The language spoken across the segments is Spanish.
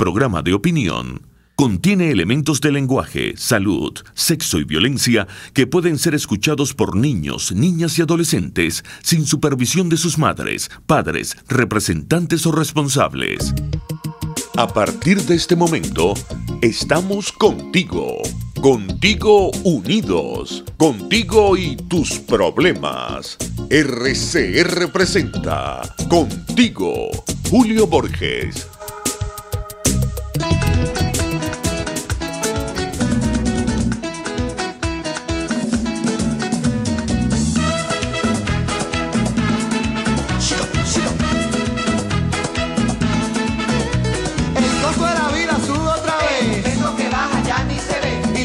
programa de opinión. Contiene elementos de lenguaje, salud, sexo y violencia que pueden ser escuchados por niños, niñas y adolescentes sin supervisión de sus madres, padres, representantes o responsables. A partir de este momento, estamos contigo. Contigo unidos. Contigo y tus problemas. RCR presenta Contigo, Julio Borges.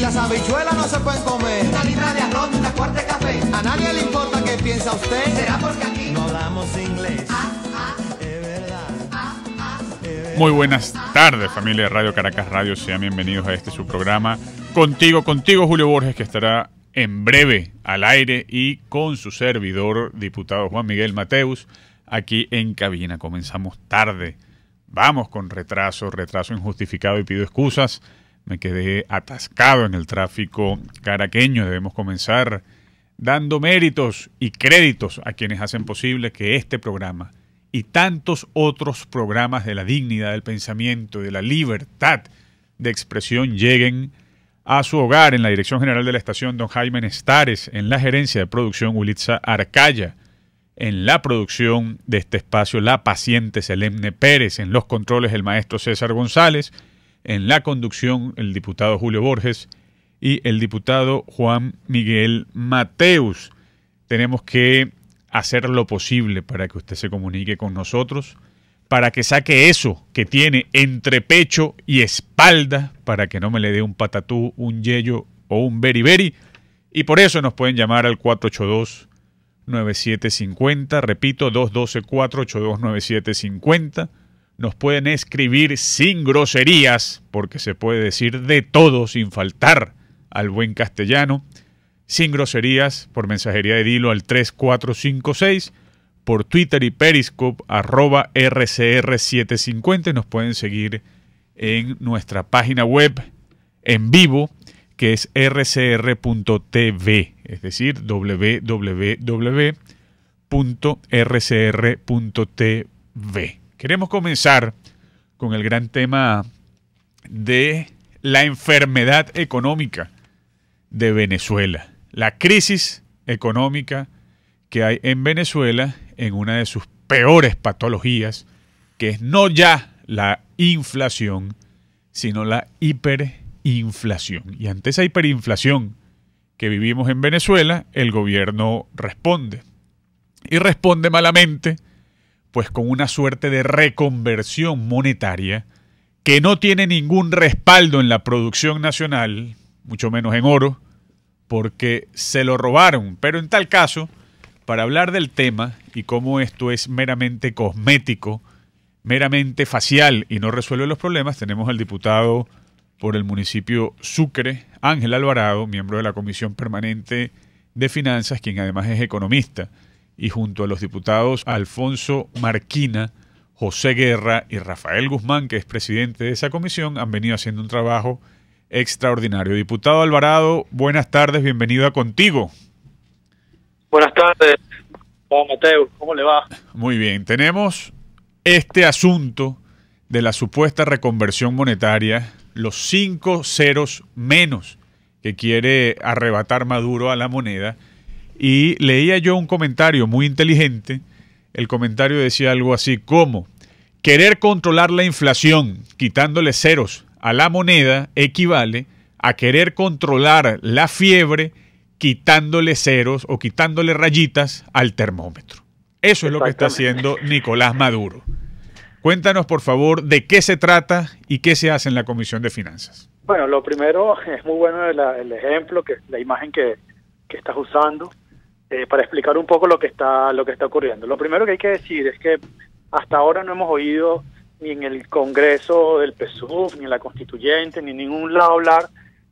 Las habichuelas no se pueden comer. Una libra de arroz y una cuarta de café. A nadie le importa qué piensa usted. ¿Será porque aquí no hablamos inglés? Es verdad. Muy buenas tardes, familia de Radio Caracas Radio. Sean bienvenidos a este su programa Contigo, Julio Borges, que estará en breve al aire y con su servidor, diputado Juan Miguel Mateus, aquí en cabina. Comenzamos tarde. Vamos con retraso injustificado y pido excusas. Me quedé atascado en el tráfico caraqueño. Debemos comenzar dando méritos y créditos a quienes hacen posible que este programa y tantos otros programas de la dignidad del pensamiento, de la libertad de expresión lleguen a su hogar. En la dirección general de la estación, don Jaime Nestares; en la gerencia de producción, Ulitza Arcaya; en la producción de este espacio, la paciente Selene Pérez; en los controles, el maestro César González; en la conducción, el diputado Julio Borges y el diputado Juan Miguel Mateus. Tenemos que hacer lo posible para que usted se comunique con nosotros, para que saque eso que tiene entre pecho y espalda, para que no me le dé un patatú, un yeyo o un beriberi. Y por eso nos pueden llamar al 482-9750, repito, 212-482-9750. Nos pueden escribir sin groserías, porque se puede decir de todo sin faltar al buen castellano. Sin groserías, por mensajería de Dilo al 3456, por Twitter y Periscope, @RCR750. Y nos pueden seguir en nuestra página web en vivo, que es rcr.tv, es decir, www.rcr.tv. Queremos comenzar con el gran tema de la enfermedad económica de Venezuela. La crisis económica que hay en Venezuela en una de sus peores patologías, que es no ya la inflación, sino la hiperinflación. Y ante esa hiperinflación que vivimos en Venezuela, el gobierno responde. Y responde malamente, pues con una suerte de reconversión monetaria que no tiene ningún respaldo en la producción nacional, mucho menos en oro, porque se lo robaron. Pero en tal caso, para hablar del tema y cómo esto es meramente cosmético, meramente facial y no resuelve los problemas, tenemos al diputado por el municipio Sucre, Ángel Alvarado, miembro de la Comisión Permanente de Finanzas, quien además es economista, y junto a los diputados Alfonso Marquina, José Guerra y Rafael Guzmán, que es presidente de esa comisión, han venido haciendo un trabajo extraordinario. Diputado Alvarado, buenas tardes, bienvenido a Contigo. Buenas tardes, Juan Mateo, ¿cómo le va? Muy bien, tenemos este asunto de la supuesta reconversión monetaria, los 5 ceros menos que quiere arrebatar Maduro a la moneda. Y leía yo un comentario muy inteligente. El comentario decía algo así como: querer controlar la inflación quitándole ceros a la moneda equivale a querer controlar la fiebre quitándole ceros o quitándole rayitas al termómetro. Eso es lo que está haciendo Nicolás Maduro. Cuéntanos, por favor, de qué se trata y qué se hace en la Comisión de Finanzas. Bueno, lo primero, es muy bueno el ejemplo, la imagen que estás usando. Para explicar un poco lo que está ocurriendo. Lo primero que hay que decir es que hasta ahora no hemos oído ni en el Congreso del PSUV, ni en la Constituyente, ni en ningún lado hablar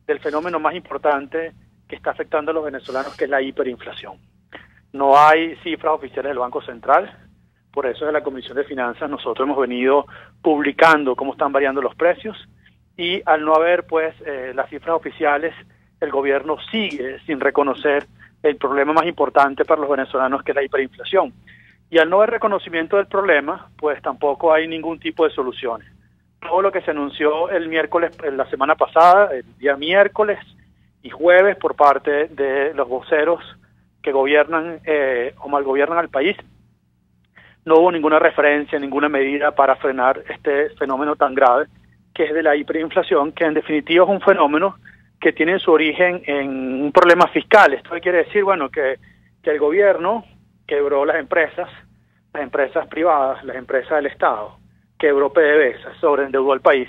del fenómeno más importante que está afectando a los venezolanos, que es la hiperinflación. No hay cifras oficiales del Banco Central, Por eso de la Comisión de Finanzas nosotros hemos venido publicando cómo están variando los precios, y al no haber pues las cifras oficiales, el gobierno sigue sin reconocer el problema más importante para los venezolanos, que es la hiperinflación. Y al no haber reconocimiento del problema, pues tampoco hay ningún tipo de soluciones. Todo lo que se anunció el miércoles, la semana pasada, el día miércoles y jueves, por parte de los voceros que gobiernan o malgobiernan al país, no hubo ninguna referencia, ninguna medida para frenar este fenómeno tan grave, que es de la hiperinflación, que en definitiva es un fenómeno que tiene su origen en un problema fiscal. Esto quiere decir, bueno, que el gobierno quebró las empresas privadas, las empresas del Estado, quebró PDVSA, sobreendeudó al país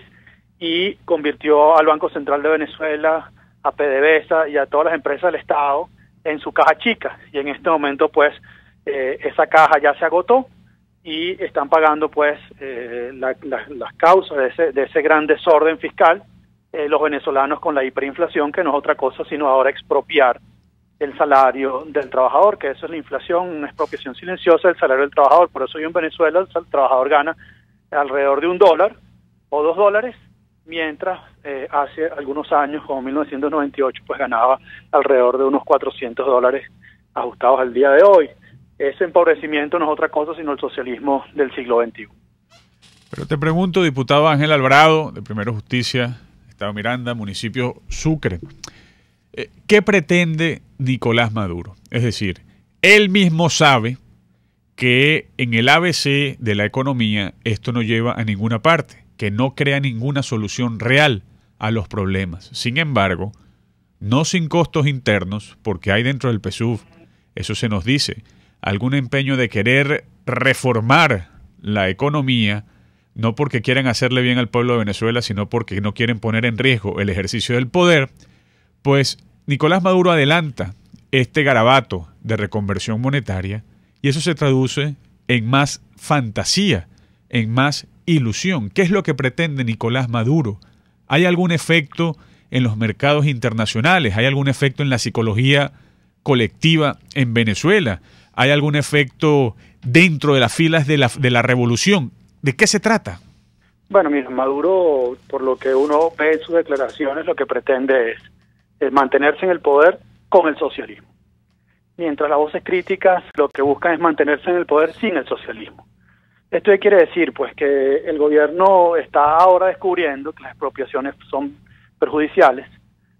y convirtió al Banco Central de Venezuela, a PDVSA y a todas las empresas del Estado en su caja chica. Y en este momento, pues, esa caja ya se agotó y están pagando, pues, las causas de ese gran desorden fiscal, los venezolanos, con la hiperinflación, que no es otra cosa sino ahora expropiar el salario del trabajador, que eso es la inflación, una expropiación silenciosa del salario del trabajador. Por eso hoy en Venezuela el trabajador gana alrededor de $1 o $2, mientras hace algunos años, como 1998, pues ganaba alrededor de unos $400 ajustados al día de hoy. Ese empobrecimiento no es otra cosa sino el socialismo del siglo XXI. Pero te pregunto, diputado Ángel Alvarado, de Primero Justicia, Estado Miranda, municipio Sucre, ¿qué pretende Nicolás Maduro? Es decir, él mismo sabe que en el ABC de la economía esto no lleva a ninguna parte, que no crea ninguna solución real a los problemas. Sin embargo, no sin costos internos, porque hay dentro del PSUV, eso se nos dice, algún empeño de querer reformar la economía, no porque quieran hacerle bien al pueblo de Venezuela, sino porque no quieren poner en riesgo el ejercicio del poder, pues Nicolás Maduro adelanta este garabato de reconversión monetaria, y eso se traduce en más fantasía, en más ilusión. ¿Qué es lo que pretende Nicolás Maduro? ¿Hay algún efecto en los mercados internacionales? ¿Hay algún efecto en la psicología colectiva en Venezuela? ¿Hay algún efecto dentro de las filas de la revolución? ¿De qué se trata? Bueno, mira, Maduro, por lo que uno ve en sus declaraciones, lo que pretende es mantenerse en el poder con el socialismo. Mientras las voces críticas lo que buscan es mantenerse en el poder sin el socialismo. ¿Esto qué quiere decir? Pues que el gobierno está ahora descubriendo que las expropiaciones son perjudiciales.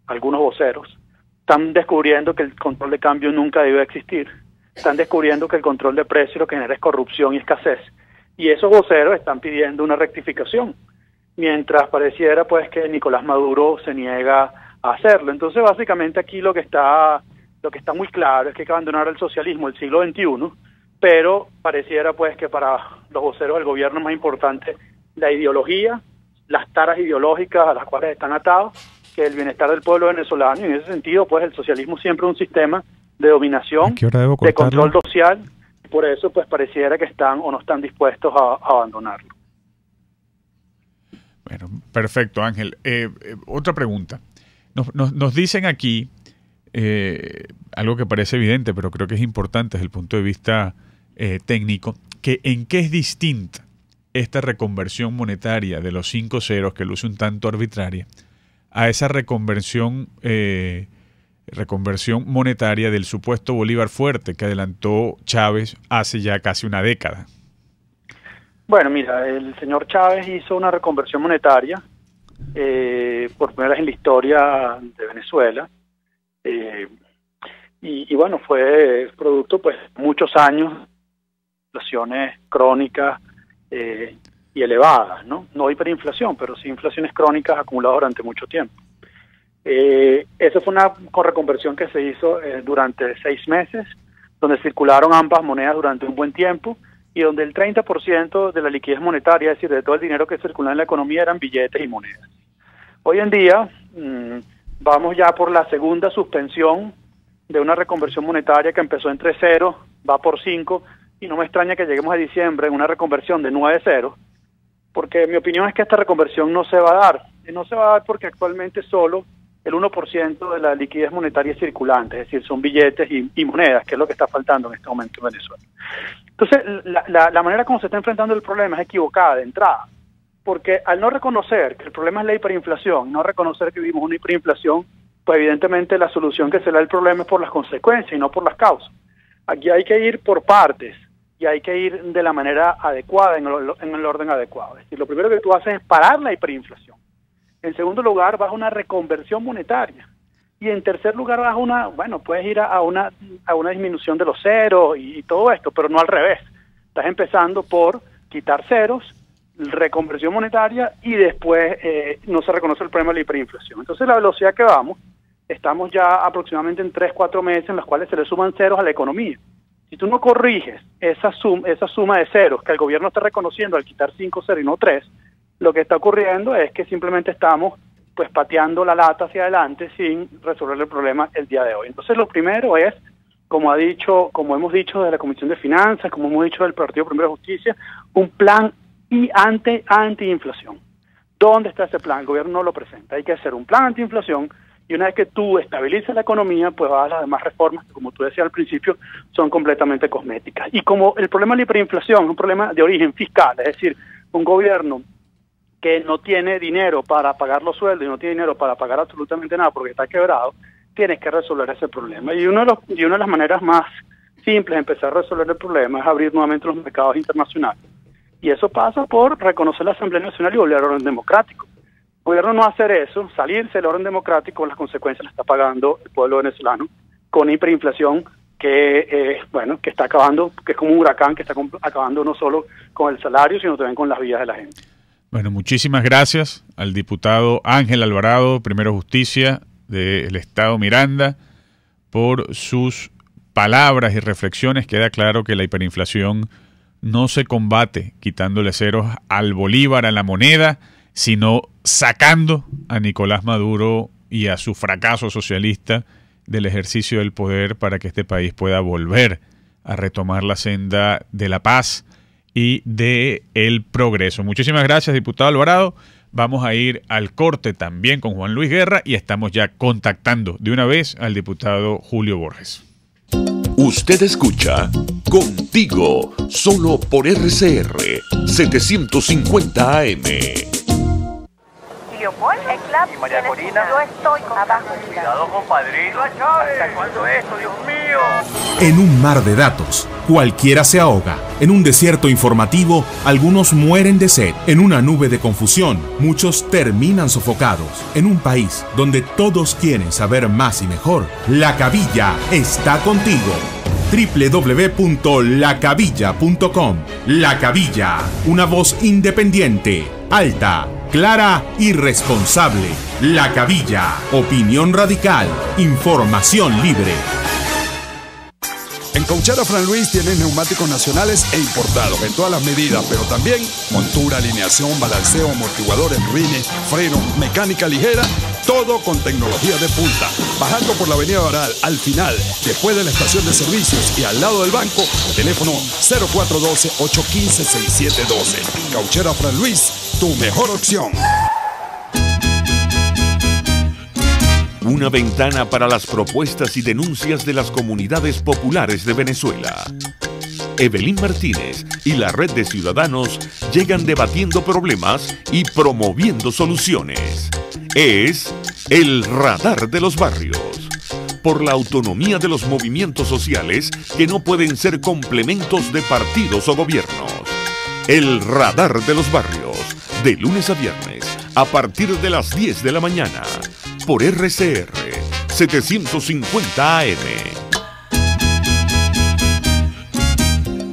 Algunos voceros están descubriendo que el control de cambio nunca debe existir. Están descubriendo que el control de precios lo que genera es corrupción y escasez. Y esos voceros están pidiendo una rectificación, mientras pareciera pues que Nicolás Maduro se niega a hacerlo. Entonces, básicamente aquí lo que está muy claro es que hay que abandonar el socialismo del siglo XXI, pero pareciera pues que para los voceros del gobierno es más importante la ideología, las taras ideológicas a las cuales están atados, que el bienestar del pueblo venezolano. Y en ese sentido, pues el socialismo siempre es un sistema de dominación, de control social. Por eso, pues, pareciera que están o no están dispuestos a abandonarlo. Bueno, perfecto, Ángel. Otra pregunta. Nos dicen aquí algo que parece evidente, pero creo que es importante desde el punto de vista técnico, que en qué es distinta esta reconversión monetaria de los 5 ceros, que luce un tanto arbitraria, a esa reconversión monetaria del supuesto Bolívar fuerte que adelantó Chávez hace ya casi una década. Bueno, mira, el señor Chávez hizo una reconversión monetaria por primera vez en la historia de Venezuela, y bueno, fue producto pues muchos años de inflaciones crónicas y elevadas, no hiperinflación, pero sí inflaciones crónicas acumuladas durante mucho tiempo. Esa fue una reconversión que se hizo durante 6 meses, donde circularon ambas monedas durante un buen tiempo, y donde el 30% de la liquidez monetaria, es decir, de todo el dinero que circulaba en la economía, eran billetes y monedas. Hoy en día vamos ya por la segunda suspensión de una reconversión monetaria que empezó entre 0, va por 5, y no me extraña que lleguemos a diciembre en una reconversión de 9 ceros, porque mi opinión es que esta reconversión no se va a dar. Y no se va a dar porque actualmente solo el 1% de la liquidez monetaria circulante, es decir, son billetes y monedas, que es lo que está faltando en este momento en Venezuela. Entonces, la manera como se está enfrentando el problema es equivocada de entrada, porque al no reconocer que el problema es la hiperinflación, no reconocer que vivimos una hiperinflación, pues evidentemente la solución que se le da al problema es por las consecuencias y no por las causas. Aquí hay que ir por partes y hay que ir de la manera adecuada, en el orden adecuado. Es decir, lo primero que tú haces es parar la hiperinflación. En segundo lugar, vas a una reconversión monetaria. Y en tercer lugar, puedes ir a una disminución de los ceros y todo esto, pero no al revés. Estás empezando por quitar ceros, reconversión monetaria, y después no se reconoce el problema de la hiperinflación. Entonces, la velocidad que vamos, estamos ya aproximadamente en 3-4 meses en los cuales se le suman ceros a la economía. Si tú no corriges esa suma de ceros que el gobierno está reconociendo al quitar 5 ceros y no 3, lo que está ocurriendo es que simplemente estamos pues pateando la lata hacia adelante sin resolver el problema el día de hoy. Entonces, lo primero es, como hemos dicho de la Comisión de Finanzas, como hemos dicho del Partido Primero de Justicia, un plan anti-inflación. ¿Dónde está ese plan? El gobierno no lo presenta. Hay que hacer un plan anti-inflación, y una vez que tú estabilices la economía, pues vas a las demás reformas que, como tú decías al principio, son completamente cosméticas. Y como el problema de la hiperinflación es un problema de origen fiscal, es decir, un gobierno que no tiene dinero para pagar los sueldos y no tiene dinero para pagar absolutamente nada porque está quebrado, tienes que resolver ese problema. Y una de las maneras más simples de empezar a resolver el problema es abrir nuevamente los mercados internacionales. Y eso pasa por reconocer la Asamblea Nacional y volver al orden democrático. El gobierno no hacer eso, salirse del orden democrático, las consecuencias las está pagando el pueblo venezolano con una hiperinflación que está acabando, que es como un huracán que está acabando no solo con el salario, sino también con las vidas de la gente. Bueno, muchísimas gracias al diputado Ángel Alvarado, Primero Justicia del Estado Miranda, por sus palabras y reflexiones. Queda claro que la hiperinflación no se combate quitándole ceros al bolívar, a la moneda, sino sacando a Nicolás Maduro y a su fracaso socialista del ejercicio del poder para que este país pueda volver a retomar la senda de la paz y de el progreso. Muchísimas gracias, diputado Alvarado. Vamos a ir al corte también con Juan Luis Guerra y estamos ya contactando de una vez al diputado Julio Borges. Usted escucha Contigo, solo por RCR 750 AM. Leopoldo, el club, y María Corina, yo estoy abajo. Cuidado, compadrito. ¿Hasta cuándo esto, Dios mío? En un mar de datos, cualquiera se ahoga. En un desierto informativo, algunos mueren de sed. En una nube de confusión, muchos terminan sofocados. En un país donde todos quieren saber más y mejor, La Cabilla está contigo. www.lacabilla.com. La Cabilla, una voz independiente, alta, clara y responsable. La Cabilla, opinión radical, información libre. En Cauchera Fran Luis tienen neumáticos nacionales e importados en todas las medidas, pero también montura, alineación, balanceo, amortiguadores, rines, frenos, mecánica ligera, todo con tecnología de punta. Bajando por la avenida Baral, al final, después de la estación de servicios y al lado del banco, teléfono 0412-815-6712. Cauchera Fran Luis, tu mejor opción. Una ventana para las propuestas y denuncias de las comunidades populares de Venezuela. Evelyn Martínez y la Red de Ciudadanos llegan debatiendo problemas y promoviendo soluciones. Es el Radar de los Barrios. Por la autonomía de los movimientos sociales que no pueden ser complementos de partidos o gobiernos. El Radar de los Barrios, de lunes a viernes, a partir de las 10 de la mañana. Por RCR 750 AM.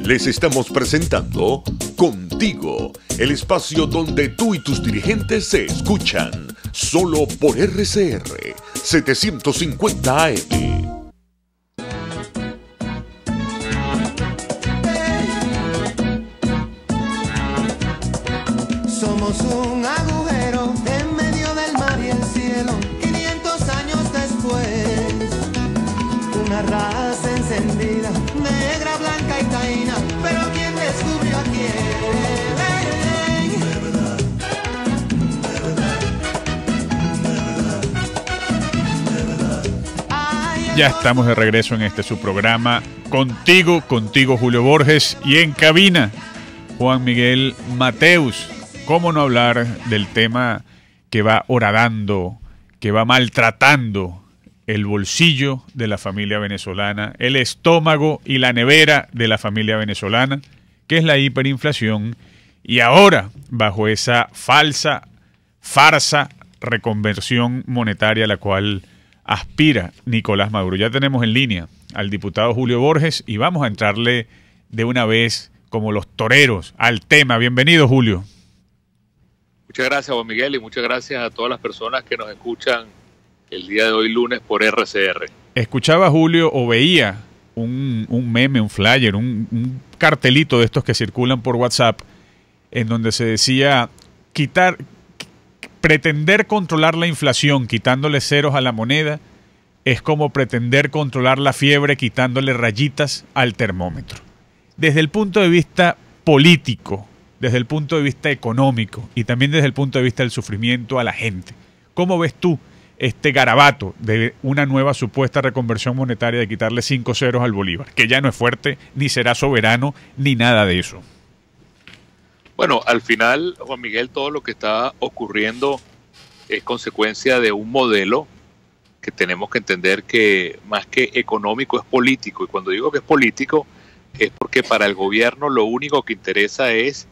Les estamos presentando Contigo, el espacio donde tú y tus dirigentes se escuchan, solo por RCR 750 AM. Somos un agujero en medio del mar y el cielo. 500 años después, una raza encendida, negra, blanca y taína. Pero ¿quién descubrió a quién? Ya estamos de regreso en este su programa Contigo Julio Borges, y en cabina Juan Miguel Mateus. ¿Cómo no hablar del tema que va horadando, que va maltratando el bolsillo de la familia venezolana, el estómago y la nevera de la familia venezolana, que es la hiperinflación, y ahora bajo esa farsa reconversión monetaria a la cual aspira Nicolás Maduro? Ya tenemos en línea al diputado Julio Borges y vamos a entrarle de una vez, como los toreros, al tema. Bienvenido, Julio. Muchas gracias, Juan Miguel, y muchas gracias a todas las personas que nos escuchan el día de hoy lunes por RCR. Escuchaba, Julio, o veía un meme, un flyer, un cartelito de estos que circulan por WhatsApp, en donde se decía pretender controlar la inflación quitándole ceros a la moneda es como pretender controlar la fiebre quitándole rayitas al termómetro. Desde el punto de vista político, desde el punto de vista económico y también desde el punto de vista del sufrimiento a la gente, ¿cómo ves tú este garabato de una nueva supuesta reconversión monetaria de quitarle 5 ceros al bolívar, que ya no es fuerte, ni será soberano, ni nada de eso? Bueno, al final, Juan Miguel, todo lo que está ocurriendo es consecuencia de un modelo que tenemos que entender que más que económico es político. Y cuando digo que es político es porque para el gobierno lo único que interesa es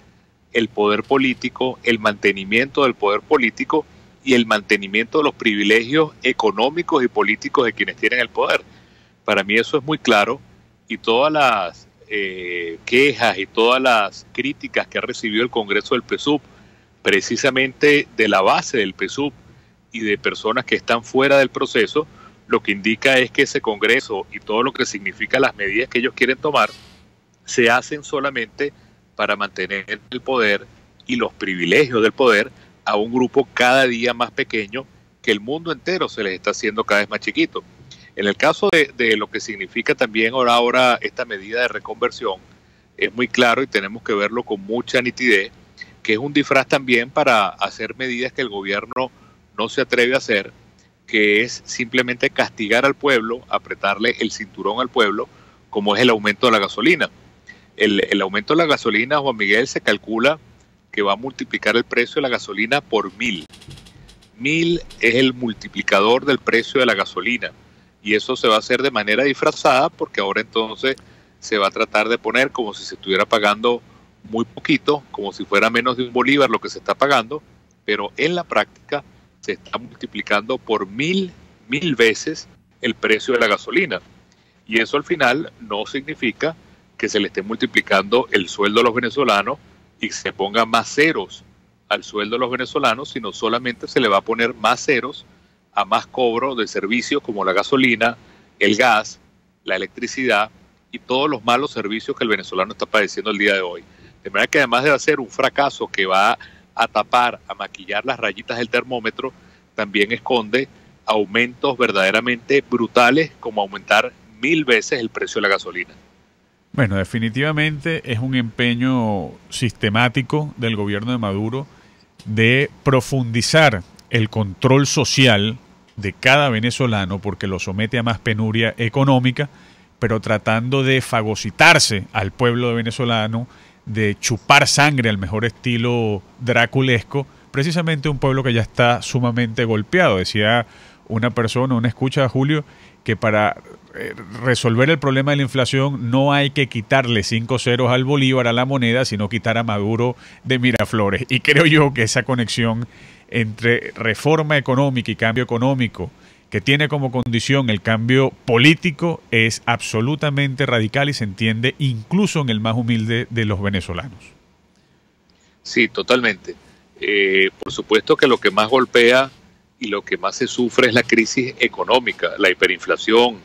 el poder político, el mantenimiento del poder político y el mantenimiento de los privilegios económicos y políticos de quienes tienen el poder. Para mí eso es muy claro, y todas las quejas y todas las críticas que ha recibido el Congreso del PSUV, precisamente de la base del PSUV y de personas que están fuera del proceso, lo que indica es que ese Congreso y todo lo que significa las medidas que ellos quieren tomar se hacen solamente para mantener el poder y los privilegios del poder a un grupo cada día más pequeño, que el mundo entero se les está haciendo cada vez más chiquito. En el caso de lo que significa también ahora esta medida de reconversión, es muy claro y tenemos que verlo con mucha nitidez, que es un disfraz también para hacer medidas que el gobierno no se atreve a hacer, que es simplemente castigar al pueblo, apretarle el cinturón al pueblo, como es el aumento de la gasolina. El aumento de la gasolina, Juan Miguel, se calcula que va a multiplicar el precio de la gasolina por 1000. 1000 es el multiplicador del precio de la gasolina. Y eso se va a hacer de manera disfrazada, porque ahora entonces se va a tratar de poner como si se estuviera pagando muy poquito, como si fuera menos de un bolívar lo que se está pagando, pero en la práctica se está multiplicando por 1000 veces el precio de la gasolina. Y eso al final no significa que se le esté multiplicando el sueldo a los venezolanos y que se ponga más ceros al sueldo de los venezolanos, sino solamente se le va a poner más ceros a más cobro de servicios como la gasolina, el gas, la electricidad y todos los malos servicios que el venezolano está padeciendo el día de hoy. De manera que además de ser un fracaso que va a tapar, a maquillar las rayitas del termómetro, también esconde aumentos verdaderamente brutales, como aumentar 1000 veces el precio de la gasolina. Bueno, definitivamente es un empeño sistemático del gobierno de Maduro de profundizar el control social de cada venezolano, porque lo somete a más penuria económica, pero tratando de fagocitarse al pueblo venezolano, de chupar sangre al mejor estilo draculesco, precisamente un pueblo que ya está sumamente golpeado. Decía una persona, una escucha, Julio, que para resolver el problema de la inflación no hay que quitarle 5 ceros al bolívar, a la moneda, sino quitar a Maduro de Miraflores. Y creo yo que esa conexión entre reforma económica y cambio económico, que tiene como condición el cambio político, es absolutamente radical y se entiende incluso en el más humilde de los venezolanos. Sí, totalmente. Por supuesto que lo que más golpea y lo que más se sufre es la crisis económica, la hiperinflación,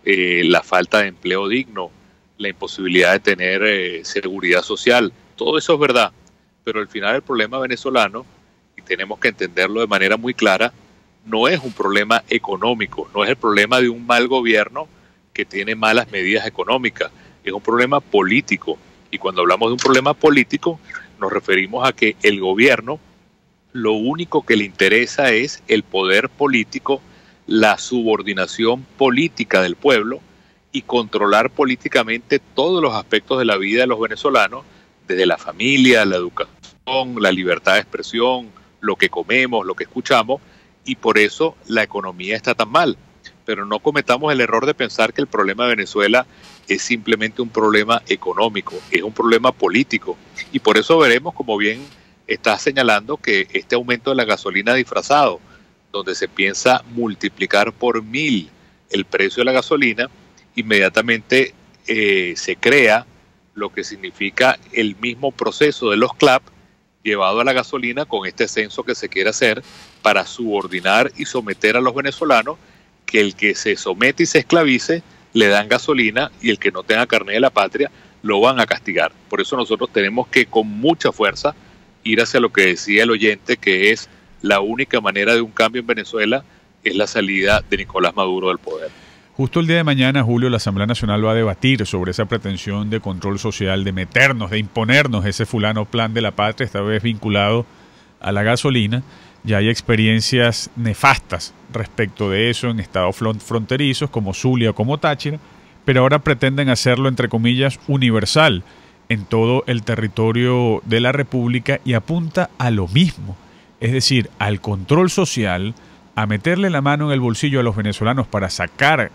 la falta de empleo digno, la imposibilidad de tener seguridad social. Todo eso es verdad, pero al final el problema venezolano, y tenemos que entenderlo de manera muy clara, no es un problema económico, no es el problema de un mal gobierno que tiene malas medidas económicas, es un problema político. Y cuando hablamos de un problema político, nos referimos a que el gobierno lo único que le interesa es el poder político, la subordinación política del pueblo y controlar políticamente todos los aspectos de la vida de los venezolanos, desde la familia, la educación, la libertad de expresión, lo que comemos, lo que escuchamos, y por eso la economía está tan mal. Pero no cometamos el error de pensar que el problema de Venezuela es simplemente un problema económico, es un problema político, y por eso veremos, como bien estás señalando, que este aumento de la gasolina disfrazado, donde se piensa multiplicar por 1000 el precio de la gasolina, inmediatamente se crea lo que significa el mismo proceso de los CLAP llevado a la gasolina con este censo que se quiere hacer para subordinar y someter a los venezolanos, que el que se somete y se esclavice le dan gasolina y el que no tenga carnet de la patria lo van a castigar. Por eso nosotros tenemos que con mucha fuerza ir hacia lo que decía el oyente, que es la única manera de un cambio en Venezuela es la salida de Nicolás Maduro del poder. Justo el día de mañana, Julio, la Asamblea Nacional va a debatir sobre esa pretensión de control social, de meternos, de imponernos ese fulano plan de la patria, esta vez vinculado a la gasolina. Ya hay experiencias nefastas respecto de eso en estados fronterizos como Zulia o como Táchira, pero ahora pretenden hacerlo, entre comillas, universal en todo el territorio de la República y apunta a lo mismo. Es decir, al control social, a meterle la mano en el bolsillo a los venezolanos para sacar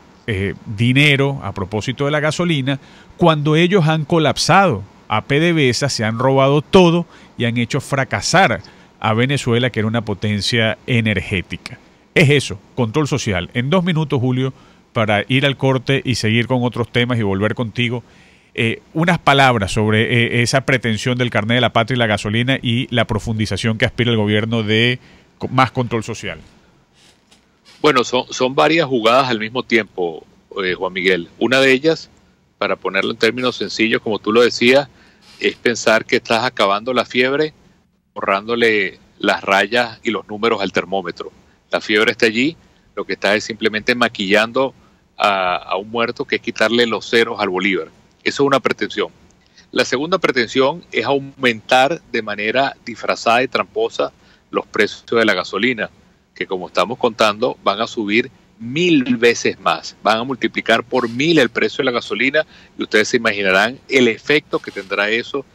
dinero a propósito de la gasolina, cuando ellos han colapsado a PDVSA, se han robado todo y han hecho fracasar a Venezuela, que era una potencia energética. Es eso, control social. En 2 minutos, Julio, para ir al corte y seguir con otros temas y volver contigo, unas palabras sobre esa pretensión del carnet de la patria y la gasolina y la profundización que aspira el gobierno de más control social. Bueno, son varias jugadas al mismo tiempo, Juan Miguel. Una de ellas, para ponerlo en términos sencillos, como tú lo decías, es pensar que estás acabando la fiebre borrándole las rayas y los números al termómetro. La fiebre está allí, lo que estás es simplemente maquillando a un muerto, que es quitarle los ceros al bolívar. Eso es una pretensión. La segunda pretensión es aumentar de manera disfrazada y tramposa los precios de la gasolina, que como estamos contando van a subir 1000 veces más, van a multiplicar por 1000 el precio de la gasolina, y ustedes se imaginarán el efecto que tendrá eso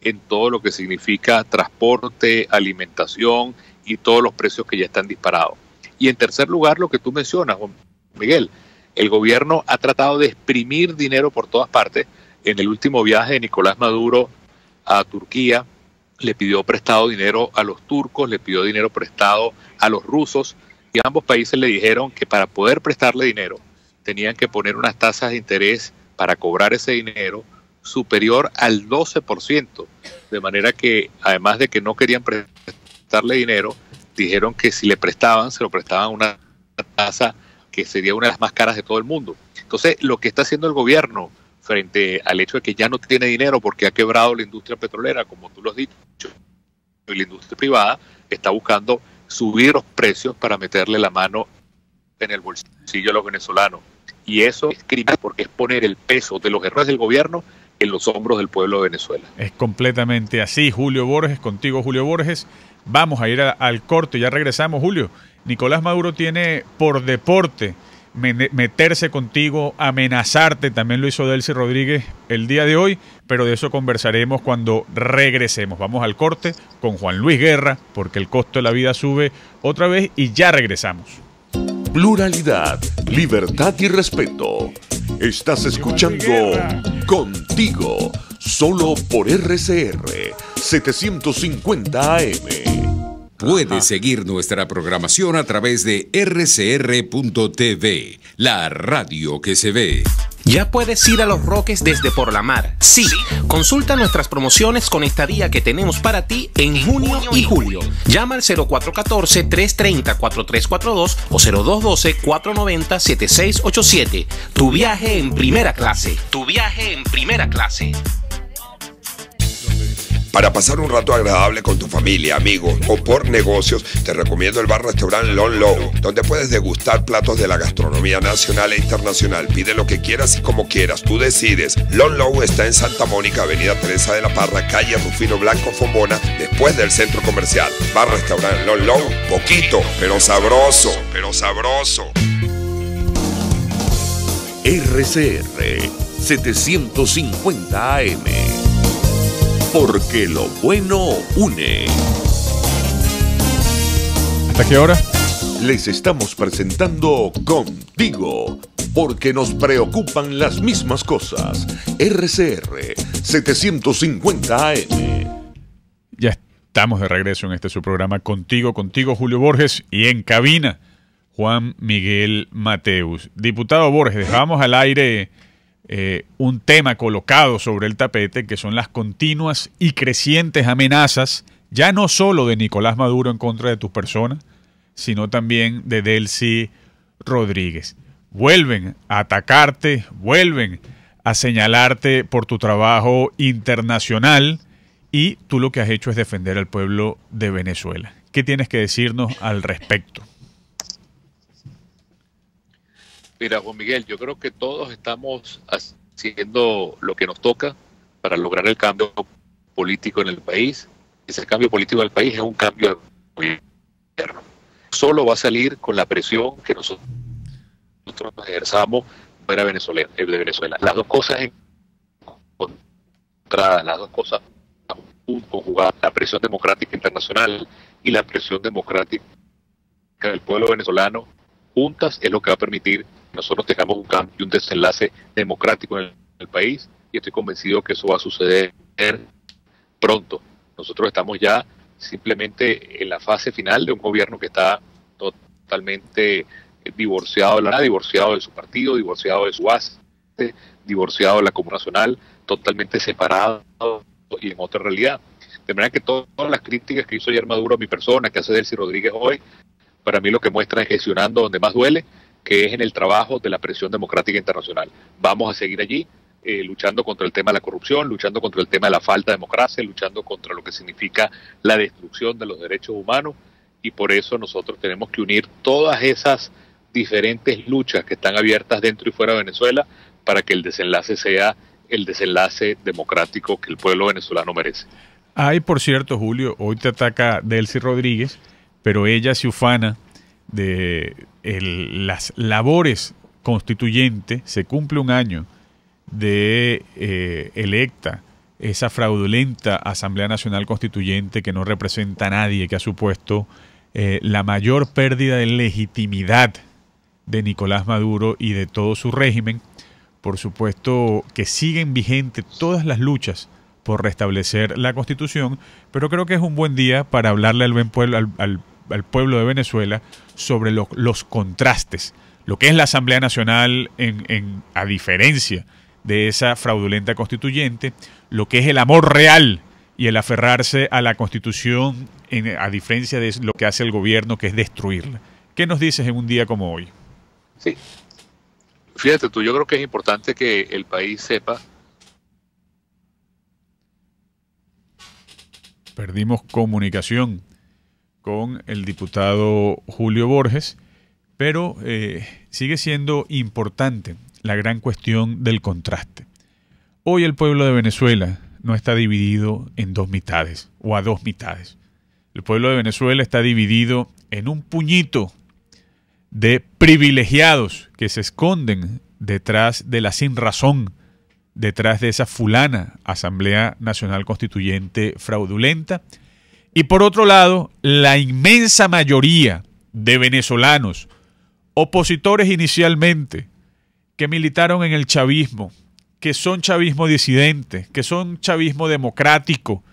en todo lo que significa transporte, alimentación y todos los precios que ya están disparados. Y en tercer lugar, lo que tú mencionas, Juan Miguel, el gobierno ha tratado de exprimir dinero por todas partes. En el último viaje de Nicolás Maduro a Turquía, le pidió prestado dinero a los turcos, le pidió dinero prestado a los rusos, y ambos países le dijeron que para poder prestarle dinero tenían que poner unas tasas de interés para cobrar ese dinero superior al 12%, de manera que, además de que no querían prestarle dinero, dijeron que si le prestaban, se lo prestaban a una tasa que sería una de las más caras de todo el mundo. Entonces, lo que está haciendo el gobierno frente al hecho de que ya no tiene dinero porque ha quebrado la industria petrolera, como tú lo has dicho, y la industria privada está buscando subir los precios para meterle la mano en el bolsillo a los venezolanos. Y eso es criminal, porque es poner el peso de los errores del gobierno en los hombros del pueblo de Venezuela. Es completamente así. Julio Borges, contigo, Julio Borges. Vamos a ir al corte, ya regresamos, Julio. Nicolás Maduro tiene por deporte meterse contigo, amenazarte, también lo hizo Delcy Rodríguez el día de hoy, pero de eso conversaremos cuando regresemos. Vamos al corte con Juan Luis Guerra, porque el costo de la vida sube otra vez, y ya regresamos. Pluralidad, libertad y respeto. Estás escuchando Contigo, solo por RCR 750 AM. Puedes seguir nuestra programación a través de rcr.tv, la radio que se ve. Ya puedes ir a Los Roques desde Por la Mar. Sí, consulta nuestras promociones con estadía que tenemos para ti en junio y julio. Llama al 0414-330-4342 o 0212-490-7687. Tu viaje en primera clase. Tu viaje en primera clase. Para pasar un rato agradable con tu familia, amigos o por negocios, te recomiendo el bar-restaurante Lon Low, donde puedes degustar platos de la gastronomía nacional e internacional. Pide lo que quieras y como quieras, tú decides. Lon Low está en Santa Mónica, Avenida Teresa de la Parra, calle Rufino Blanco Fombona, después del centro comercial. Bar-restaurante Lon Low, poquito, pero sabroso, pero sabroso. RCR 750 AM. Porque lo bueno une. ¿Hasta qué hora? Les estamos presentando Contigo, porque nos preocupan las mismas cosas. RCR 750 AM. Ya estamos de regreso en este su programa Contigo, Julio Borges, y en cabina Juan Miguel Mateus. Diputado Borges, dejamos al aire un tema colocado sobre el tapete, que son las continuas y crecientes amenazas, ya no solo de Nicolás Maduro en contra de tu persona, sino también de Delcy Rodríguez. Vuelven a atacarte, vuelven a señalarte por tu trabajo internacional, y tú lo que has hecho es defender al pueblo de Venezuela. ¿Qué tienes que decirnos al respecto? Mira, Juan Miguel, yo creo que todos estamos haciendo lo que nos toca para lograr el cambio político en el país. Ese cambio político del país es un cambio de gobierno. Solo va a salir con la presión que nosotros ejerzamos fuera de Venezuela. Las dos cosas conjugadas, la presión democrática internacional y la presión democrática del pueblo venezolano, juntas es lo que va a permitir que nosotros tengamos un cambio y un desenlace democrático en el país, y estoy convencido que eso va a suceder pronto. Nosotros estamos ya simplemente en la fase final de un gobierno que está totalmente divorciado de su partido, divorciado de su base, divorciado de la Comuna Nacional, totalmente separado y en otra realidad. De manera que todas las críticas que hizo ayer Maduro a mi persona, que hace Delcy Rodríguez hoy, para mí lo que muestra es gestionando donde más duele, que es en el trabajo de la presión democrática internacional. Vamos a seguir allí, luchando contra el tema de la corrupción, luchando contra el tema de la falta de democracia, luchando contra lo que significa la destrucción de los derechos humanos, y por eso nosotros tenemos que unir todas esas diferentes luchas que están abiertas dentro y fuera de Venezuela para que el desenlace sea el desenlace democrático que el pueblo venezolano merece. Ay, por cierto, Julio, hoy te ataca Delcy Rodríguez, pero ella se ufana de las labores constituyentes. Se cumple un año de electa esa fraudulenta Asamblea Nacional Constituyente que no representa a nadie, que ha supuesto la mayor pérdida de legitimidad de Nicolás Maduro y de todo su régimen. Por supuesto que siguen vigentes todas las luchas por restablecer la Constitución, pero creo que es un buen día para hablarle al buen pueblo, al pueblo de Venezuela sobre los contrastes, lo que es la Asamblea Nacional a diferencia de esa fraudulenta constituyente, lo que es el amor real y el aferrarse a la Constitución a diferencia de lo que hace el gobierno, que es destruirla. ¿Qué nos dices en un día como hoy? Sí. Fíjate tú, yo creo que es importante que el país sepa. Perdimos comunicación con el diputado Julio Borges, pero sigue siendo importante la gran cuestión del contraste. Hoy el pueblo de Venezuela no está dividido en dos mitades o a dos mitades. El pueblo de Venezuela está dividido en un puñito de privilegiados que se esconden detrás de la sinrazón, detrás de esa fulana Asamblea Nacional Constituyente fraudulenta, y por otro lado, la inmensa mayoría de venezolanos, opositores inicialmente, que militaron en el chavismo, que son chavismo disidente, que son chavismo democrático,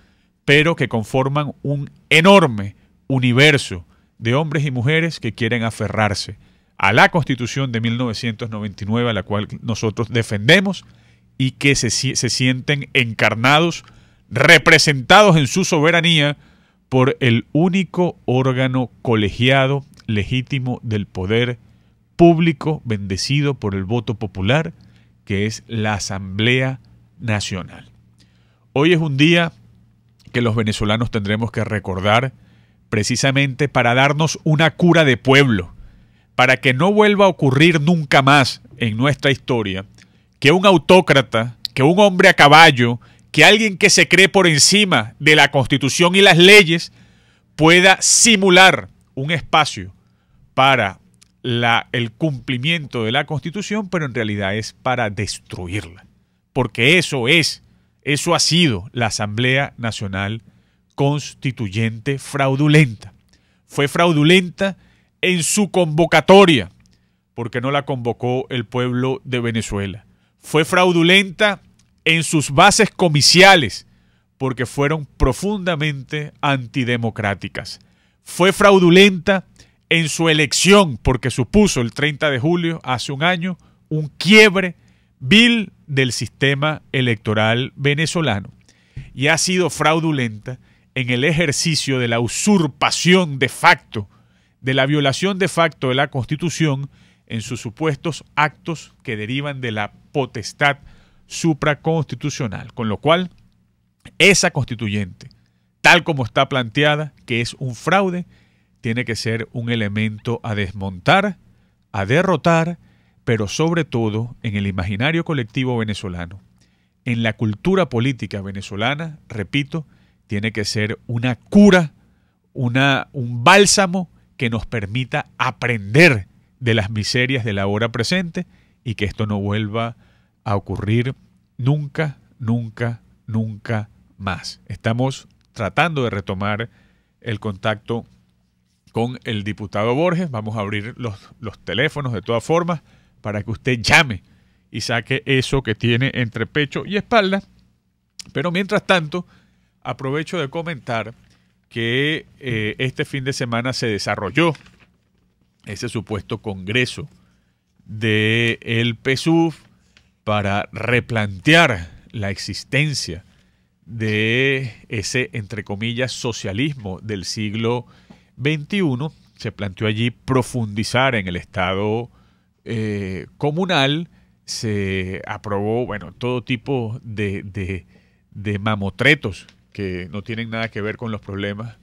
pero que conforman un enorme universo de hombres y mujeres que quieren aferrarse a la Constitución de 1999, a la cual nosotros defendemos, y que se sienten encarnados, representados en su soberanía por el único órgano colegiado legítimo del poder público, bendecido por el voto popular, que es la Asamblea Nacional. Hoy es un día que los venezolanos tendremos que recordar precisamente para darnos una cura de pueblo, para que no vuelva a ocurrir nunca más en nuestra historia que un autócrata, que un hombre a caballo, que alguien que se cree por encima de la Constitución y las leyes pueda simular un espacio para el cumplimiento de la Constitución, pero en realidad es para destruirla. Porque eso ha sido la Asamblea Nacional Constituyente fraudulenta. Fue fraudulenta en su convocatoria, porque no la convocó el pueblo de Venezuela. Fue fraudulenta en sus bases comiciales, porque fueron profundamente antidemocráticas. Fue fraudulenta en su elección, porque supuso el 30 de julio, hace un año, un quiebre vil del sistema electoral venezolano. Y ha sido fraudulenta en el ejercicio de la usurpación de facto, de la violación de facto de la Constitución en sus supuestos actos que derivan de la potestad supraconstitucional. Con lo cual, esa constituyente, tal como está planteada, que es un fraude, tiene que ser un elemento a desmontar, a derrotar, pero sobre todo en el imaginario colectivo venezolano. En la cultura política venezolana, repito, tiene que ser una cura, un bálsamo que nos permita aprender de las miserias de la hora presente y que esto no vuelva a ocurrir nunca, nunca, nunca más. Estamos tratando de retomar el contacto con el diputado Borges. Vamos a abrir los teléfonos de todas formas para que usted llame y saque eso que tiene entre pecho y espalda. Pero mientras tanto, aprovecho de comentar que este fin de semana se desarrolló ese supuesto congreso del PSUV para replantear la existencia de ese, entre comillas, socialismo del siglo XXI. Se planteó allí profundizar en el Estado comunal. Se aprobó, todo tipo de mamotretos que no tienen nada que ver con los problemas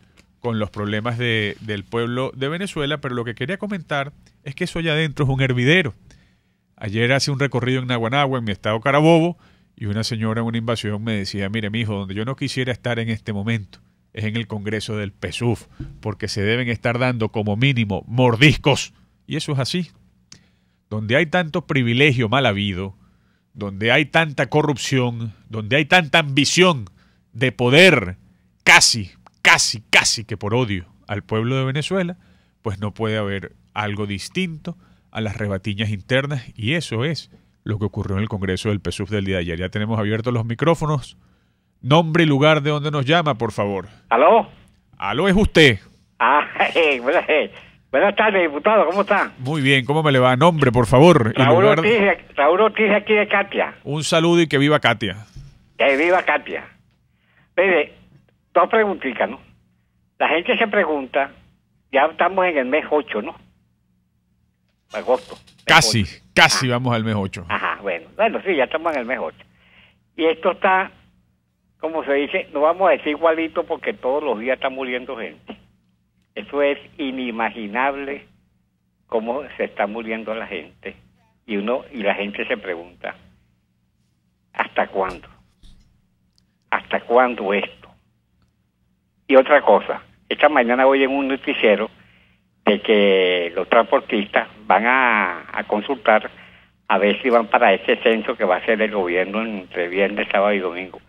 del pueblo de Venezuela, pero lo que quería comentar es que eso allá adentro es un hervidero. Ayer hice un recorrido en Naguanagua, en mi estado Carabobo, y una señora en una invasión me decía, mire, mijo, donde yo no quisiera estar en este momento es en el Congreso del PSUV, porque se deben estar dando como mínimo mordiscos. Y eso es así. Donde hay tanto privilegio mal habido, donde hay tanta corrupción, donde hay tanta ambición de poder, casi que por odio al pueblo de Venezuela, pues no puede haber algo distinto a las rebatiñas internas, y eso es lo que ocurrió en el Congreso del PSUV del día de ayer. Ya tenemos abiertos los micrófonos. Nombre y lugar de donde nos llama, por favor. ¿Aló? ¿Aló es usted? Buenas tardes, diputado, ¿cómo está? Muy bien, ¿cómo me le va? Nombre, por favor. Raúl Ortiz, aquí de Katia. Un saludo y que viva Katia. Que viva Katia. Mire, dos preguntitas, ¿no? La gente se pregunta, ya estamos en el mes 8, ¿no? Agosto. Casi vamos al mes 8. Ajá, bueno, sí, ya estamos en el mes 8. Y esto está, como se dice, no vamos a decir igualito porque todos los días está muriendo gente. Eso es inimaginable cómo se está muriendo la gente. Y la gente se pregunta, ¿hasta cuándo? ¿Hasta cuándo esto? Y otra cosa, esta mañana voy en un noticiero de que los transportistas van a consultar a ver si van para ese censo que va a hacer el gobierno entre viernes, sábado y domingo.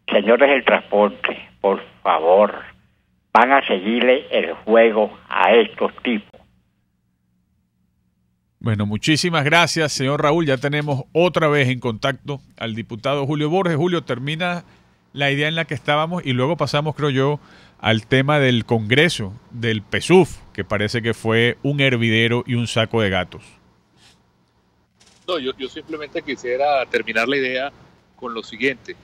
Señores del transporte, por favor, van a seguirle el juego a estos tipos. Bueno, muchísimas gracias, señor Raúl. Ya tenemos otra vez en contacto al diputado Julio Borges. Julio, termina la idea en la que estábamos y luego pasamos, creo yo, al tema del Congreso del PSUV, que parece que fue un hervidero y un saco de gatos. No, yo simplemente quisiera terminar la idea con lo siguiente.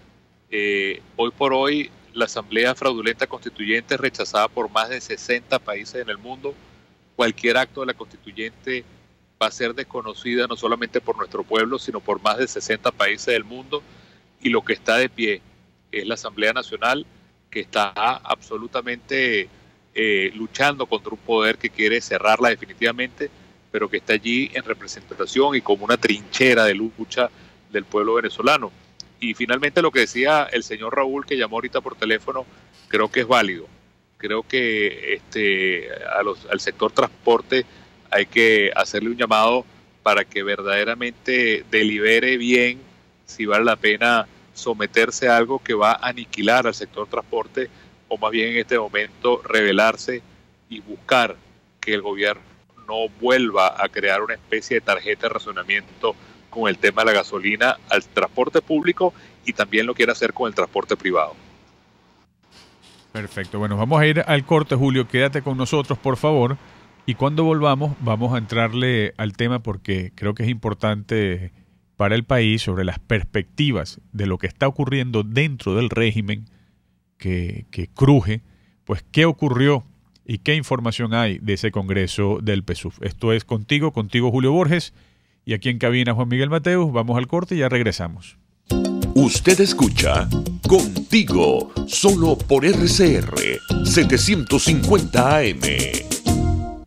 Hoy por hoy, la Asamblea Fraudulenta Constituyente es rechazada por más de 60 países en el mundo. Cualquier acto de la Constituyente va a ser desconocida no solamente por nuestro pueblo, sino por más de 60 países del mundo. Y lo que está de pie es la Asamblea Nacional, que está absolutamente luchando contra un poder que quiere cerrarla definitivamente, pero que está allí en representación y como una trinchera de lucha del pueblo venezolano. Y finalmente lo que decía el señor Raúl, que llamó ahorita por teléfono, creo que es válido. Creo que al sector transporte hay que hacerle un llamado para que verdaderamente delibere bien si vale la pena someterse a algo que va a aniquilar al sector transporte, o más bien en este momento rebelarse y buscar que el gobierno no vuelva a crear una especie de tarjeta de razonamiento con el tema de la gasolina al transporte público, y también lo quiere hacer con el transporte privado. Perfecto. Bueno, vamos a ir al corte, Julio. Quédate con nosotros, por favor. Y cuando volvamos, vamos a entrarle al tema porque creo que es importante para el país sobre las perspectivas de lo que está ocurriendo dentro del régimen que cruje, pues qué ocurrió y qué información hay de ese Congreso del PSUV. Esto es contigo Julio Borges, y aquí en cabina Juan Miguel Mateus. Vamos al corte y ya regresamos. Usted escucha Contigo, solo por RCR 750 AM.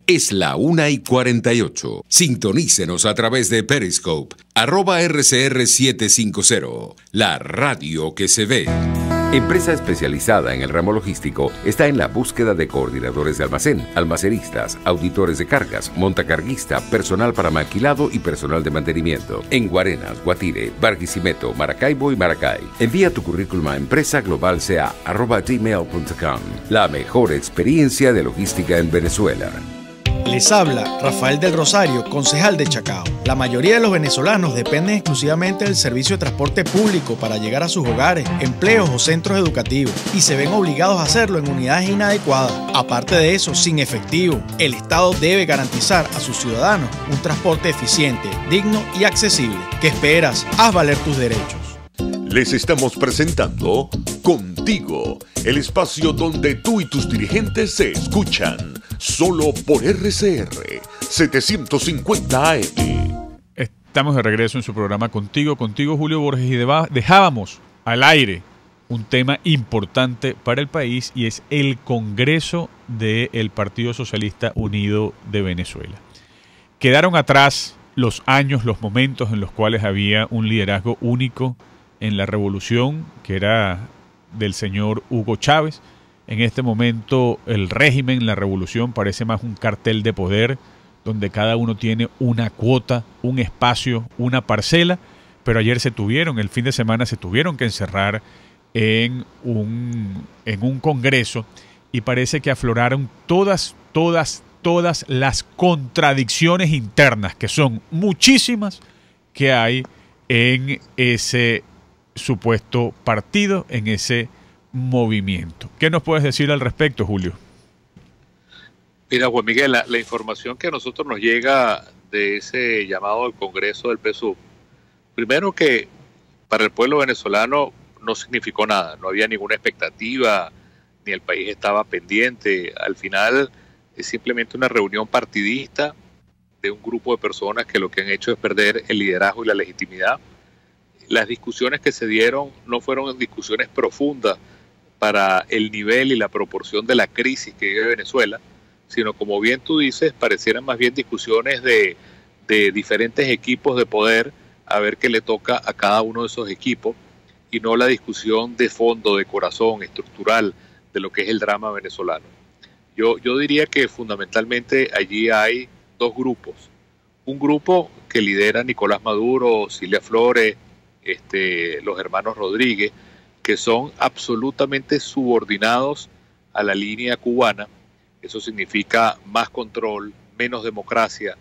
Es la 1:48. Sintonícenos a través de Periscope, @RCR750, la radio que se ve. Empresa especializada en el ramo logístico está en la búsqueda de coordinadores de almacén, almacenistas, auditores de cargas, montacarguista, personal para maquilado y personal de mantenimiento. En Guarenas, Guatire, Barquisimeto, Maracaibo y Maracay. Envía tu currículum a empresaglobalca@gmail.com. La mejor experiencia de logística en Venezuela. Les habla Rafael del Rosario, concejal de Chacao. La mayoría de los venezolanos dependen exclusivamente del servicio de transporte público para llegar a sus hogares, empleos o centros educativos, y se ven obligados a hacerlo en unidades inadecuadas. Aparte de eso, sin efectivo, el Estado debe garantizar a sus ciudadanos un transporte eficiente, digno y accesible. ¿Qué esperas? Haz valer tus derechos. Les estamos presentando Contigo, el espacio donde tú y tus dirigentes se escuchan. Solo por RCR 750 AM. Estamos de regreso en su programa Contigo Julio Borges, y dejábamos al aire un tema importante para el país, y es el Congreso del Partido Socialista Unido de Venezuela. Quedaron atrás los años, los momentos en los cuales había un liderazgo único en la revolución, que era del señor Hugo Chávez. En este momento el régimen, la revolución, parece más un cartel de poder donde cada uno tiene una cuota, un espacio, una parcela, pero ayer el fin de semana se tuvieron que encerrar en un congreso, y parece que afloraron todas las contradicciones internas, que son muchísimas, que hay en ese supuesto partido, en ese movimiento. ¿Qué nos puedes decir al respecto, Julio? Mira, Juan Miguel, la información que a nosotros nos llega de ese llamado al Congreso del PSUV, primero que para el pueblo venezolano no significó nada, no había ninguna expectativa, ni el país estaba pendiente. Al final es simplemente una reunión partidista de un grupo de personas que lo que han hecho es perder el liderazgo y la legitimidad. Las discusiones que se dieron no fueron discusiones profundas para el nivel y la proporción de la crisis que vive Venezuela, sino, como bien tú dices, parecieran más bien discusiones de diferentes equipos de poder, a ver qué le toca a cada uno de esos equipos, y no la discusión de fondo, de corazón, estructural, de lo que es el drama venezolano. Yo diría que fundamentalmente allí hay dos grupos. Un grupo que lidera Nicolás Maduro, Cilia Flores, los hermanos Rodríguez, que son absolutamente subordinados a la línea cubana. Eso significa más control, menos democracia,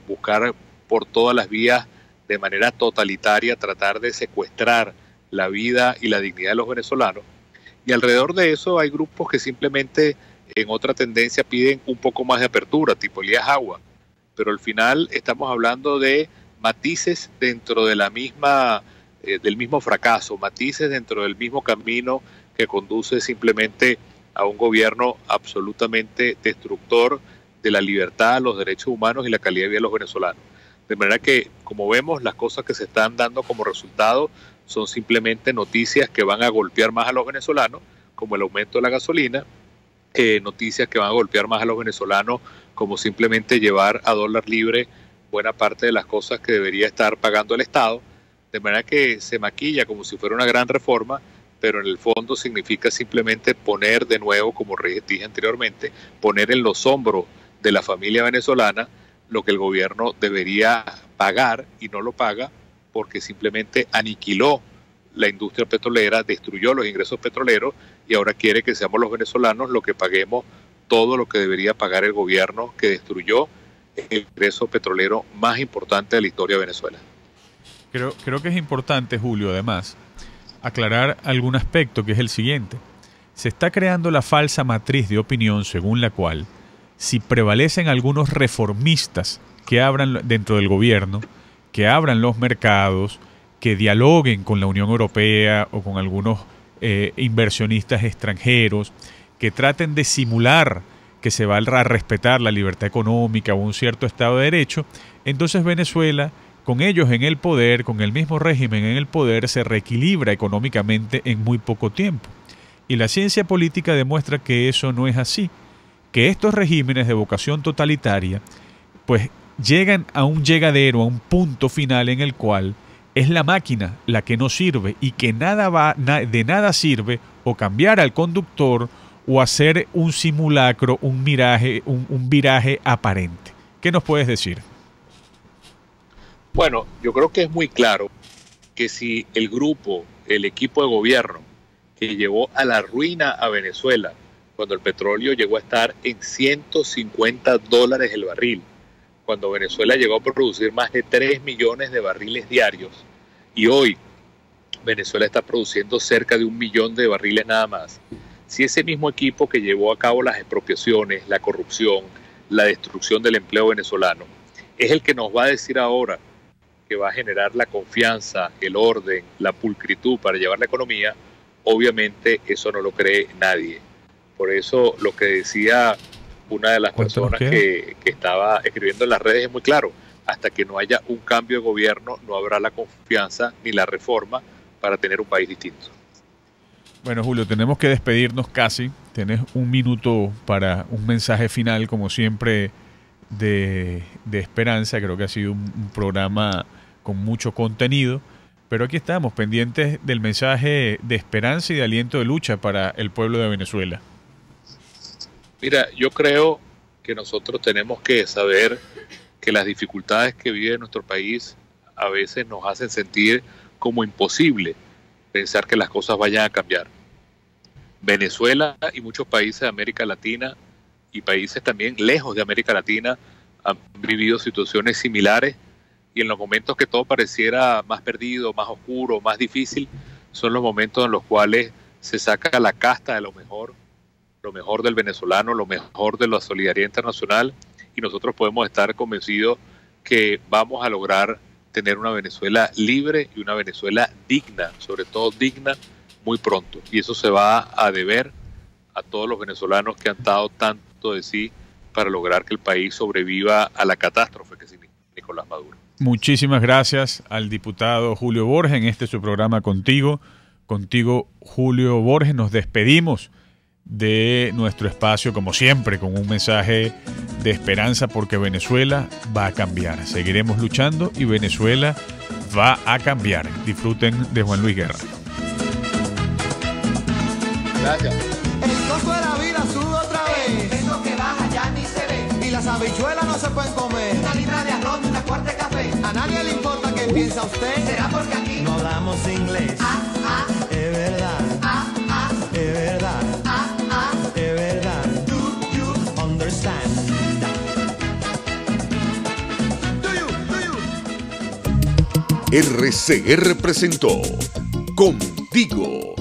buscar por todas las vías de manera totalitaria, tratar de secuestrar la vida y la dignidad de los venezolanos. Y alrededor de eso hay grupos que simplemente en otra tendencia piden un poco más de apertura, tipo Elías Agua. Pero al final estamos hablando de matices dentro de la misma del mismo fracaso, matices dentro del mismo camino que conduce simplemente a un gobierno absolutamente destructor de la libertad, los derechos humanos y la calidad de vida de los venezolanos. De manera que, como vemos, las cosas que se están dando como resultado son simplemente noticias que van a golpear más a los venezolanos, como el aumento de la gasolina, noticias que van a golpear más a los venezolanos, como simplemente llevar a dólar libre buena parte de las cosas que debería estar pagando el Estado, de manera que se maquilla como si fuera una gran reforma, pero en el fondo significa simplemente poner de nuevo, como dije anteriormente, poner en los hombros de la familia venezolana lo que el gobierno debería pagar y no lo paga porque simplemente aniquiló la industria petrolera, destruyó los ingresos petroleros y ahora quiere que seamos los venezolanos los que paguemos todo lo que debería pagar el gobierno que destruyó el ingreso petrolero más importante de la historia de Venezuela. Creo que es importante, Julio, además, aclarar algún aspecto que es el siguiente. Se está creando la falsa matriz de opinión según la cual, si prevalecen algunos reformistas que abran dentro del gobierno, que abran los mercados, que dialoguen con la Unión Europea o con algunos inversionistas extranjeros, que traten de simular que se va a respetar la libertad económica o un cierto Estado de Derecho, entonces Venezuela, con ellos en el poder, con el mismo régimen en el poder, se reequilibra económicamente en muy poco tiempo. Y la ciencia política demuestra que eso no es así, que estos regímenes de vocación totalitaria pues llegan a un llegadero, a un punto final en el cual es la máquina la que no sirve y que de nada sirve o cambiar al conductor o hacer un simulacro, un viraje aparente. ¿Qué nos puedes decir? Bueno, yo creo que es muy claro que si el equipo de gobierno que llevó a la ruina a Venezuela cuando el petróleo llegó a estar en $150 el barril, cuando Venezuela llegó a producir más de 3 millones de barriles diarios y hoy Venezuela está produciendo cerca de 1 millón de barriles nada más. Si ese mismo equipo que llevó a cabo las expropiaciones, la corrupción, la destrucción del empleo venezolano, es el que nos va a decir ahora que va a generar la confianza, el orden, la pulcritud para llevar la economía, obviamente eso no lo cree nadie. Por eso lo que decía una de las personas que estaba escribiendo en las redes es muy claro. Hasta que no haya un cambio de gobierno, no habrá la confianza ni la reforma para tener un país distinto. Bueno, Julio, tenemos que despedirnos casi. Tienes un minuto para un mensaje final, como siempre, de esperanza. Creo que ha sido un programa con mucho contenido, pero aquí estamos pendientes del mensaje de esperanza y de aliento de lucha para el pueblo de Venezuela. Mira, yo creo que nosotros tenemos que saber que las dificultades que vive nuestro país a veces nos hacen sentir como imposible pensar que las cosas vayan a cambiar. Venezuela y muchos países de América Latina y países también lejos de América Latina han vivido situaciones similares y en los momentos que todo pareciera más perdido, más oscuro, más difícil, son los momentos en los cuales se saca la casta de lo mejor del venezolano, lo mejor de la solidaridad internacional y nosotros podemos estar convencidos que vamos a lograr tener una Venezuela libre y una Venezuela digna, sobre todo digna, muy pronto. Y eso se va a deber a todos los venezolanos que han dado tanto de sí para lograr que el país sobreviva a la catástrofe que significa Nicolás Maduro. Muchísimas gracias al diputado Julio Borges en este su programa Contigo, Julio Borges. Nos despedimos de nuestro espacio, como siempre, con un mensaje de esperanza porque Venezuela va a cambiar. Seguiremos luchando y Venezuela va a cambiar. Disfruten de Juan Luis Guerra. Gracias. El costo de la vida sube otra vez. Eso que baja ya ni se ve. Y las habichuelas no se pueden comer. Una libra de arroz y una cuarta de café. A nadie le importa qué piensa usted. ¿Será porque aquí no damos inglés? Es verdad. Es verdad. Es verdad. Do you understand? RCR presentó Contigo,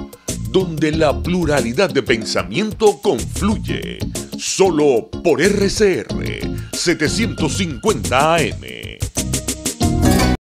donde la pluralidad de pensamiento confluye, solo por RCR 750 AM.